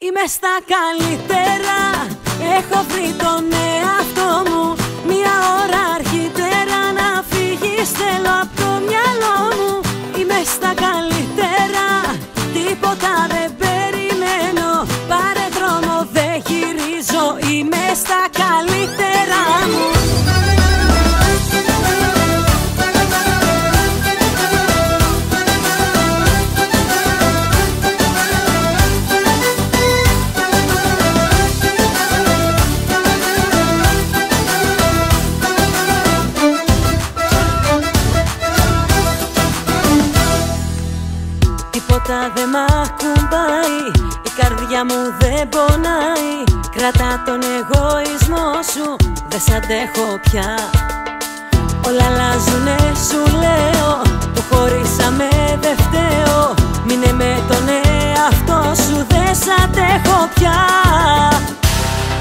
Είμαι στα καλύτερα, έχω βρει τον εαυτό μου. Μια ώρα αρχίτερα να φύγεις θέλω απ' το μυαλό μου. Είμαι στα καλύτερα, τίποτα δεν περιμένω. Πάρε δρόμο, δεν γυρίζω, είμαι στα καλύτερα μου. Τίποτα δεν μ' ακουμπάει, η καρδιά μου δεν πονάει. Κρατά τον εγωισμό σου, δεν σ' αντέχω πια. Όλα αλλάζουνε σου λέω, που χωρίσαμε δεν φταίω. Μείνε με τον εαυτό σου, δεν σ' αντέχω πια.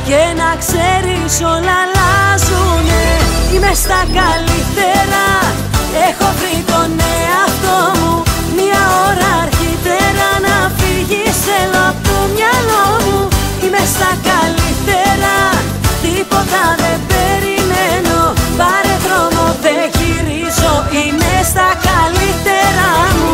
Και να ξέρεις όλα αλλάζουνε, είμαι στα καλύτερα. Έχω βρει τον εαυτό μου, μια ώρα αρχίτερα να φύγεις θέλω απ' το μυαλό μου. Είμαι στα καλύτερα, τίποτα δεν περιμένω. Πάρε δρόμο, δεν γυρίζω, είμαι στα καλύτερα μου.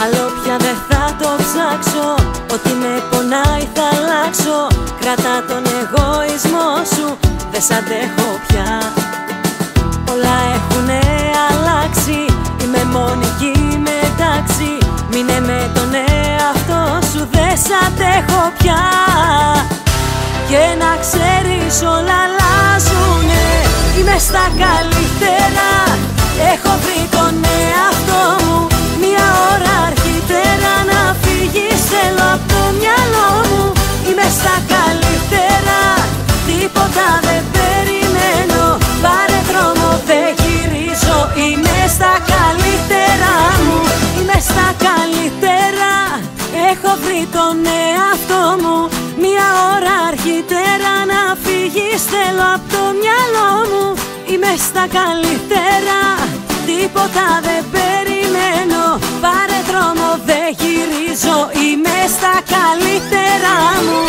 Άλλο πια δεν θα το ψάξω, ό,τι με πονάει θα αλλάξω. Κρατά τον εγωισμό σου, δεν σ' αντέχω πια. Όλα έχουνε αλλάξει, είμαι μόνη κι είμαι εντάξει. Μείνε με τον εαυτό σου, δεν σ' αντέχω πια. Και να ξέρεις όλα αλλάζουνε, είμαι στα καλύτερα. Έχω βρει τον εαυτό μου, μια ώρα αρχίτερα να φύγεις θέλω απ' το μυαλό μου. Είμαι στα καλύτερα, τίποτα δεν περιμένω. Πάρε δρόμο, δεν γυρίζω, είμαι στα καλύτερα μου. Είμαι στα καλύτερα, έχω βρει τον εαυτό μου. Μια ώρα αρχίτερα να φύγεις θέλω απ' το μυαλό μου. Είμαι στα καλύτερα, τίποτα δεν περιμένω. Πάρε δρόμο, δεν γυρίζω, είμαι στα καλύτερα μου.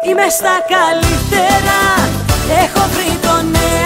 Είμαι στα καλύτερα, έχω βρει τον εαυτό μου.